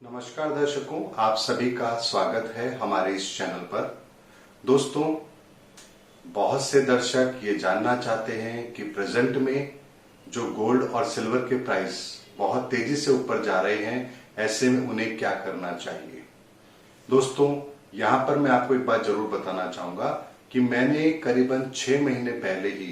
नमस्कार दर्शकों, आप सभी का स्वागत है हमारे इस चैनल पर। दोस्तों, बहुत से दर्शक ये जानना चाहते हैं कि प्रेजेंट में जो गोल्ड और सिल्वर के प्राइस बहुत तेजी से ऊपर जा रहे हैं, ऐसे में उन्हें क्या करना चाहिए। दोस्तों, यहां पर मैं आपको एक बात जरूर बताना चाहूंगा कि मैंने करीबन 6 महीने पहले ही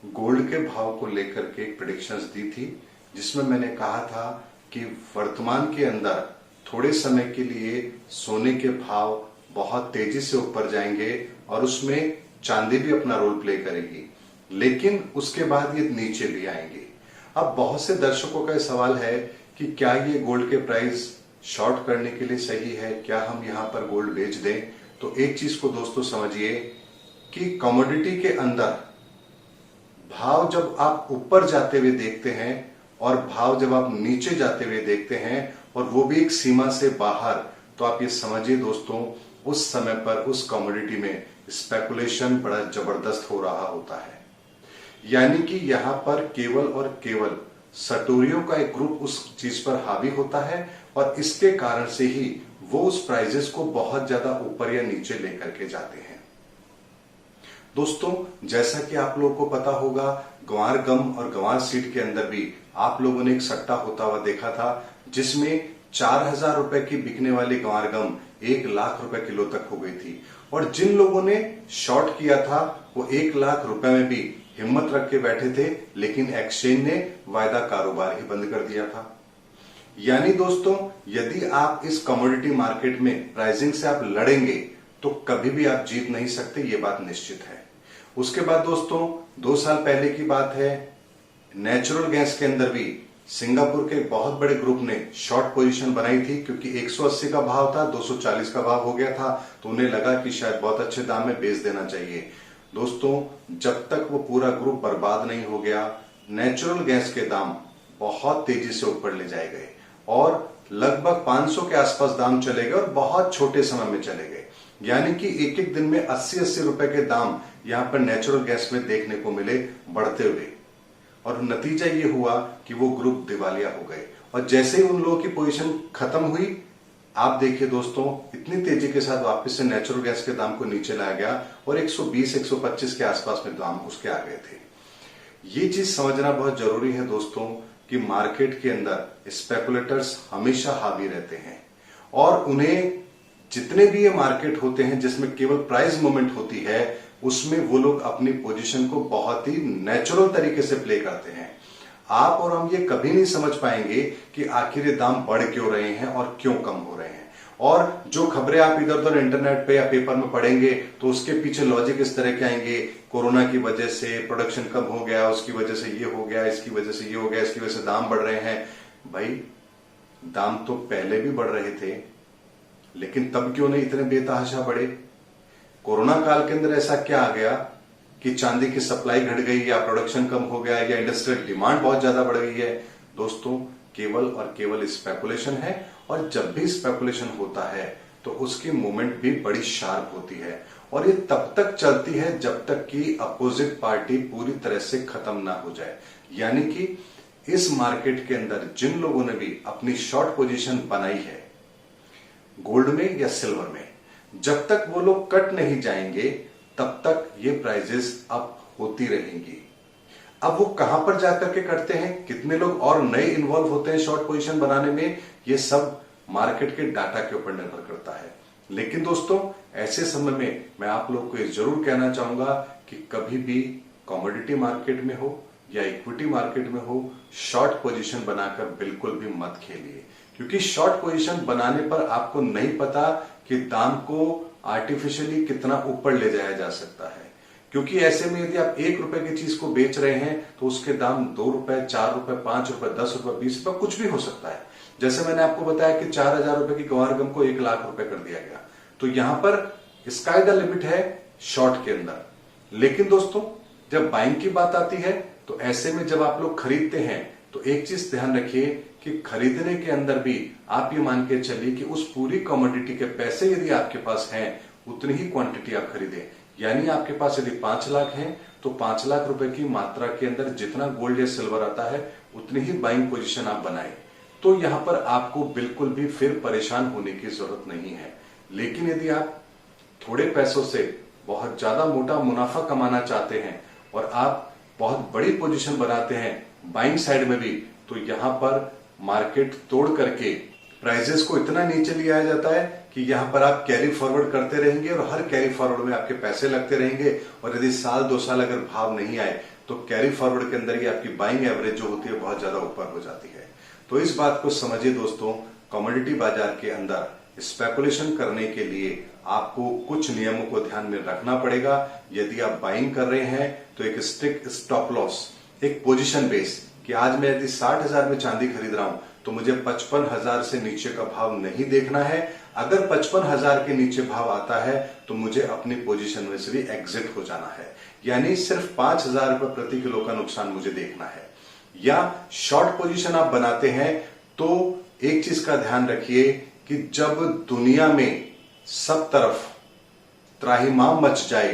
गोल्ड के भाव को लेकर के एक प्रेडिक्शंस दी थी, जिसमें मैंने कहा था कि वर्तमान के अंदर थोड़े समय के लिए सोने के भाव बहुत तेजी से ऊपर जाएंगे और उसमें चांदी भी अपना रोल प्ले करेगी, लेकिन उसके बाद ये नीचे भी आएंगे। अब बहुत से दर्शकों का सवाल है कि क्या ये गोल्ड के प्राइस शॉर्ट करने के लिए सही है, क्या हम यहां पर गोल्ड बेच दें। तो एक चीज को दोस्तों समझिए कि कमोडिटी के अंदर भाव जब आप ऊपर जाते हुए देखते हैं और भाव जब आप नीचे जाते हुए देखते हैं, और वो भी एक सीमा से बाहर, तो आप ये समझिए दोस्तों, उस समय पर उस कमोडिटी में स्पेकुलेशन बड़ा जबरदस्त हो रहा होता है। यानी कि यहां पर केवल और केवल सटोरियों का एक ग्रुप उस चीज पर हावी होता है और इसके कारण से ही वो उस प्राइजेस को बहुत ज्यादा ऊपर या नीचे लेकर के जाते हैं। दोस्तों, जैसा कि आप लोगों को पता होगा, ग्वार गम और ग्वार सीड के अंदर भी आप लोगों ने एक सट्टा होता हुआ देखा था, जिसमें 4,000 रुपए की बिकने वाली ग्वार गम 1 लाख रुपए किलो तक हो गई थी। और जिन लोगों ने शॉर्ट किया था वो 1 लाख रुपए में भी हिम्मत रख के बैठे थे, लेकिन एक्सचेंज ने वायदा कारोबार ही बंद कर दिया था। यानी दोस्तों, यदि आप इस कमोडिटी मार्केट में प्राइसिंग से आप लड़ेंगे तो कभी भी आप जीत नहीं सकते, ये बात निश्चित है। उसके बाद दोस्तों, 2 साल पहले की बात है, नेचुरल गैस के अंदर भी सिंगापुर के एक बहुत बड़े ग्रुप ने शॉर्ट पोजीशन बनाई थी, क्योंकि 180 का भाव था, 240 का भाव हो गया था, तो उन्हें लगा कि शायद बहुत अच्छे दाम में बेच देना चाहिए। दोस्तों, जब तक वो पूरा ग्रुप बर्बाद नहीं हो गया, नेचुरल गैस के दाम बहुत तेजी से ऊपर ले जाए गए और लगभग 500 के आसपास दाम चले गए और बहुत छोटे समय में चले गए। यानी कि एक एक दिन में 80-80 रुपए के दाम यहां पर नेचुरल गैस में देखने को मिले बढ़ते हुए, और नतीजा ये हुआ कि वो ग्रुप दिवालिया हो गए। और जैसे ही उन लोगों की पोजीशन खत्म हुई, आप देखिए दोस्तों, इतनी तेजी के साथ वापस से नेचुरल गैस के दाम को नीचे लाया गया और 120-125 के आसपास में दाम उसके आ गए थे। ये चीज समझना बहुत जरूरी है दोस्तों कि मार्केट के अंदर स्पेकुलेटर्स हमेशा हावी रहते हैं और उन्हें जितने भी ये मार्केट होते हैं जिसमें केवल प्राइस मूवमेंट होती है, उसमें वो लोग अपनी पोजीशन को बहुत ही नेचुरल तरीके से प्ले करते हैं। आप और हम ये कभी नहीं समझ पाएंगे कि आखिर ये दाम बढ़ क्यों रहे हैं और क्यों कम हो रहे हैं। और जो खबरें आप इधर उधर इंटरनेट पे या पेपर में पढ़ेंगे तो उसके पीछे लॉजिक इस तरह के आएंगे, कोरोना की वजह से प्रोडक्शन कम हो गया, उसकी वजह से ये हो गया, इसकी वजह से ये हो गया, इसकी वजह से दाम बढ़ रहे हैं। भाई, दाम तो पहले भी बढ़ रहे थे, लेकिन तब क्यों नहीं इतने बेतहाशा बढ़े। कोरोना काल के अंदर ऐसा क्या आ गया कि चांदी की सप्लाई घट गई या प्रोडक्शन कम हो गया या इंडस्ट्रियल डिमांड बहुत ज्यादा बढ़ गई है। दोस्तों, केवल और केवल स्पेकुलेशन है, और जब भी स्पेकुलेशन होता है तो उसकी मूवमेंट भी बड़ी शार्प होती है, और ये तब तक चलती है जब तक कि अपोजिट पार्टी पूरी तरह से खत्म ना हो जाए। यानी कि इस मार्केट के अंदर जिन लोगों ने भी अपनी शॉर्ट पोजीशन बनाई है गोल्ड में या सिल्वर में, जब तक वो लोग कट नहीं जाएंगे तब तक ये प्राइजेस अप होती रहेंगी। अब वो कहां पर जाकर के करते हैं, कितने लोग और नए इन्वॉल्व होते हैं शॉर्ट पोजीशन बनाने में, ये सब मार्केट के डाटा के ऊपर निर्भर करता है। लेकिन दोस्तों, ऐसे समय में मैं आप लोग को ये जरूर कहना चाहूंगा कि कभी भी कमोडिटी मार्केट में हो या इक्विटी मार्केट में हो, शॉर्ट पोजीशन बनाकर बिल्कुल भी मत खेलिए, क्योंकि शॉर्ट पोजीशन बनाने पर आपको नहीं पता कि दाम को आर्टिफिशियली कितना ऊपर ले जाया जा सकता है। क्योंकि ऐसे में यदि आप 1 रुपए की चीज को बेच रहे हैं तो उसके दाम 2 रुपए, 4 रुपए, 5 रुपए, 10 रुपए, 20 रुपए, कुछ भी हो सकता है। जैसे मैंने आपको बताया कि 4,000 रुपए की ग्वार गम को 1 लाख रुपए कर दिया गया, तो यहां पर स्काई द लिमिट है शॉर्ट के अंदर। लेकिन दोस्तों, जब बाइंग की बात आती है तो ऐसे में जब आप लोग खरीदते हैं तो एक चीज ध्यान रखिए कि खरीदने के अंदर भी आप ये मान के चलिए कि उस पूरी कमोडिटी के पैसे यदि आपके पास हैं, उतनी ही क्वांटिटी आप खरीदें। यानी आपके पास यदि 5 लाख हैं तो 5 लाख रुपए की मात्रा के अंदर जितना गोल्ड या सिल्वर आता है उतनी ही बाइंग पोजीशन आप बनाएं। तो यहां पर आपको बिल्कुल भी फिर परेशान होने की जरूरत नहीं है। लेकिन यदि आप थोड़े पैसों से बहुत ज्यादा मोटा मुनाफा कमाना चाहते हैं और आप बहुत बड़ी पोजीशन बनाते हैं बाइंग साइड में भी, तो यहां पर मार्केट तोड़ करके प्राइजेस को इतना नीचे ले आया जाता है कि यहां पर आप कैरी फॉरवर्ड करते रहेंगे और हर कैरी फॉरवर्ड में आपके पैसे लगते रहेंगे। और यदि साल 2 साल अगर भाव नहीं आए तो कैरी फॉरवर्ड के अंदर ही आपकी बाइंग एवरेज जो होती है बहुत ज्यादा ऊपर हो जाती है। तो इस बात को समझिए दोस्तों, कमोडिटी बाजार के अंदर स्पेकुलेशन करने के लिए आपको कुछ नियमों को ध्यान में रखना पड़ेगा। यदि आप बाइंग कर रहे हैं तो एक स्ट्रिक्ट स्टॉप लॉस, एक पोजीशन बेस कि आज मैं यदि 60,000 में चांदी खरीद रहा हूं तो मुझे 55,000 से नीचे का भाव नहीं देखना है। अगर 55,000 के नीचे भाव आता है तो मुझे अपनी पोजीशन में से भी एग्जिट हो जाना है, यानी सिर्फ 5,000 रुपए प्रति किलो का नुकसान मुझे देखना है। या शॉर्ट पोजीशन आप बनाते हैं तो एक चीज का ध्यान रखिए कि जब दुनिया में सब तरफ त्राहिमाम मच जाए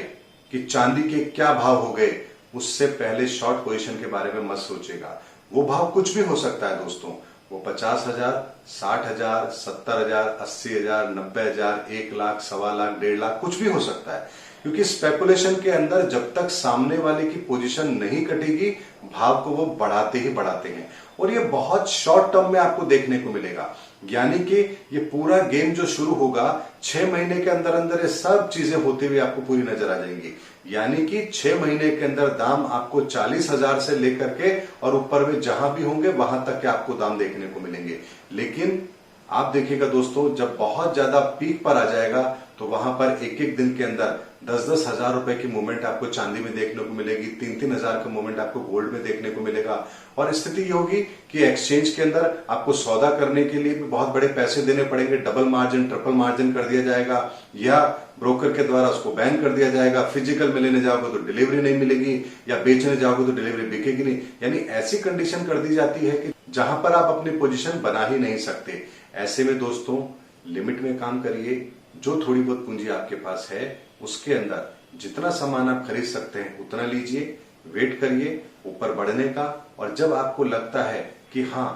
कि चांदी के क्या भाव हो गए, उससे पहले शॉर्ट पोजीशन के बारे में मत सोचेगा। वो भाव कुछ भी हो सकता है दोस्तों, वो 50,000, 60,000, 70,000, 80,000, 90,000, 1 लाख, 1.25 लाख, 1.5 लाख, कुछ भी हो सकता है। क्योंकि स्पेकुलेशन के अंदर जब तक सामने वाले की पोजीशन नहीं कटेगी, भाव को वो बढ़ाते ही बढ़ाते हैं और ये बहुत शॉर्ट टर्म में आपको देखने को मिलेगा। यानी कि ये पूरा गेम जो शुरू होगा 6 महीने के अंदर अंदर ये सब चीजें होती हुई आपको पूरी नजर आ जाएंगी। यानी कि 6 महीने के अंदर दाम आपको 40,000 से लेकर के और ऊपर में जहां भी होंगे वहां तक के आपको दाम देखने को मिलेंगे। लेकिन आप देखिएगा दोस्तों, जब बहुत ज्यादा पीक पर आ जाएगा तो वहां पर एक एक दिन के अंदर 10-10 हजार रुपए की मूवमेंट आपको चांदी में देखने को मिलेगी, 3-3 हजार का मूवमेंट आपको गोल्ड में देखने को मिलेगा। और स्थिति ये होगी कि एक्सचेंज के अंदर आपको सौदा करने के लिए भी बहुत बड़े पैसे देने पड़ेंगे, डबल मार्जिन, ट्रिपल मार्जिन कर दिया जाएगा या ब्रोकर के द्वारा उसको बैन कर दिया जाएगा। फिजिकल में लेने जाओगे तो डिलीवरी नहीं मिलेगी या बेचने जाओगे तो डिलीवरी बिकेगी नहीं। यानी ऐसी कंडीशन कर दी जाती है कि जहां पर आप अपनी पोजीशन बना ही नहीं सकते। ऐसे में दोस्तों लिमिट में काम करिए, जो थोड़ी बहुत पूंजी आपके पास है उसके अंदर जितना सामान आप खरीद सकते हैं उतना लीजिए, वेट करिए ऊपर बढ़ने का। और जब आपको लगता है कि हाँ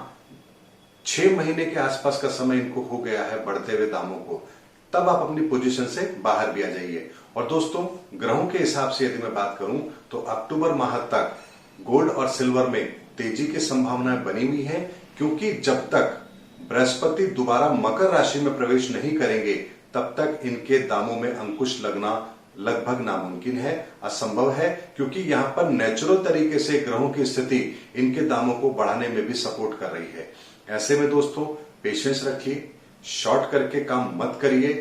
6 महीने के आसपास का समय इनको हो गया है बढ़ते हुए दामों को, तब आप अपनी पोजीशन से बाहर भी आ जाइए। और दोस्तों ग्रहों के हिसाब से यदि मैं बात करूं तो अक्टूबर माह तक गोल्ड और सिल्वर में तेजी की संभावनाएं बनी हुई है, क्योंकि जब तक बृहस्पति दोबारा मकर राशि में प्रवेश नहीं करेंगे तब तक इनके दामों में अंकुश लगना लगभग नामुमकिन है, असंभव है। क्योंकि यहां पर नेचुरल तरीके से ग्रहों की स्थिति इनके दामों को बढ़ाने में भी सपोर्ट कर रही है। ऐसे में दोस्तों पेशेंस रखिए, शॉर्ट करके काम मत करिए।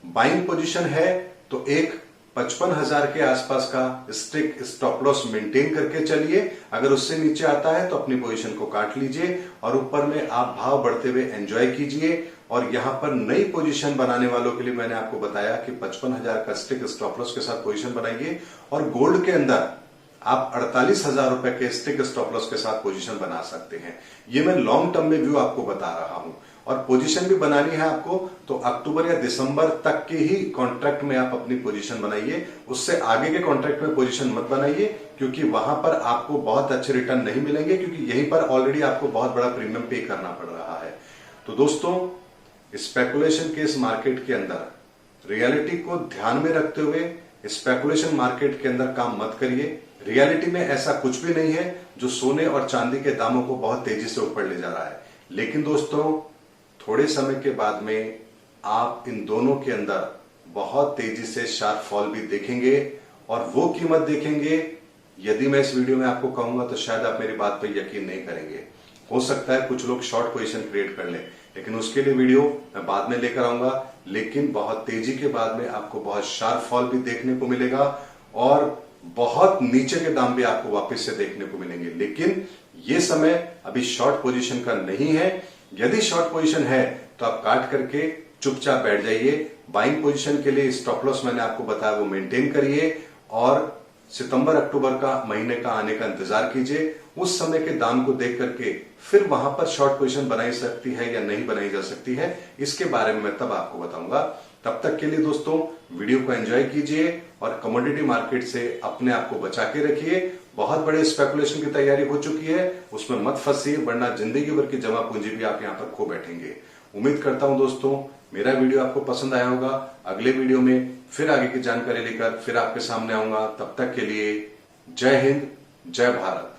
बाइंग पोजीशन है तो एक 55,000 के आसपास का स्ट्रिक्ट स्टॉप लॉस मेंटेन करके चलिए। अगर उससे नीचे आता है तो अपनी पोजीशन को काट लीजिए और ऊपर में आप भाव बढ़ते हुए एंजॉय कीजिए। और यहां पर नई पोजीशन बनाने वालों के लिए मैंने आपको बताया कि 55,000 का स्ट्रिक्ट स्टॉप लॉस के साथ पोजीशन बनाइए। और गोल्ड के अंदर आप 48,000 रुपए के स्ट्रिक्ट स्टॉप लॉस के साथ पोजीशन बना सकते हैं। ये मैं लॉन्ग टर्म में व्यू आपको बता रहा हूं। और पोजीशन भी बनानी है आपको तो अक्टूबर या दिसंबर तक के ही कॉन्ट्रैक्ट में आप अपनी पोजीशन बनाइए। उससे आगे के कॉन्ट्रैक्ट में पोजीशन मत बनाइए, क्योंकि वहां पर आपको बहुत अच्छे रिटर्न नहीं मिलेंगे, क्योंकि यहीं पर ऑलरेडी आपको बहुत बड़ा प्रीमियम पे करना पड़ रहा है। तो दोस्तों स्पेकुलेशन के इस मार्केट के अंदर रियलिटी को ध्यान में रखते हुए स्पेकुलेशन मार्केट के अंदर काम मत करिए। रियलिटी में ऐसा कुछ भी नहीं है जो सोने और चांदी के दामों को बहुत तेजी से ऊपर ले जा रहा है। लेकिन दोस्तों थोड़े समय के बाद में आप इन दोनों के अंदर बहुत तेजी से शार्प फॉल भी देखेंगे। और वो कीमत देखेंगे, यदि मैं इस वीडियो में आपको कहूंगा तो शायद आप मेरी बात पर यकीन नहीं करेंगे। हो सकता है कुछ लोग शॉर्ट पोजीशन क्रिएट कर लें, लेकिन उसके लिए वीडियो मैं बाद में लेकर आऊंगा। लेकिन बहुत तेजी के बाद में आपको बहुत शार्प फॉल भी देखने को मिलेगा और बहुत नीचे के दाम भी आपको वापस से देखने को मिलेंगे। लेकिन ये समय अभी शॉर्ट पोजीशन का नहीं है। यदि शॉर्ट पोजीशन है तो आप काट करके चुपचाप बैठ जाइए। बाइंग पोजीशन के लिए स्टॉप लॉस मैंने आपको बताया वो मेंटेन करिए और सितंबर अक्टूबर का महीने का आने का इंतजार कीजिए। उस समय के दाम को देख करके फिर वहां पर शॉर्ट पोजीशन बनाई सकती है या नहीं बनाई जा सकती है, इसके बारे में मैं तब आपको बताऊंगा। तब तक के लिए दोस्तों वीडियो को एंजॉय कीजिए और कमोडिटी मार्केट से अपने आप को बचा के रखिए। बहुत बड़े स्पेकुलेशन की तैयारी हो चुकी है, उसमें मत फंसिए वरना जिंदगी भर की जमा पूंजी भी आप यहां पर खो बैठेंगे। उम्मीद करता हूं दोस्तों मेरा वीडियो आपको पसंद आया होगा। अगले वीडियो में फिर आगे की जानकारी लेकर फिर आपके सामने आऊंगा। तब तक के लिए जय हिंद, जय भारत।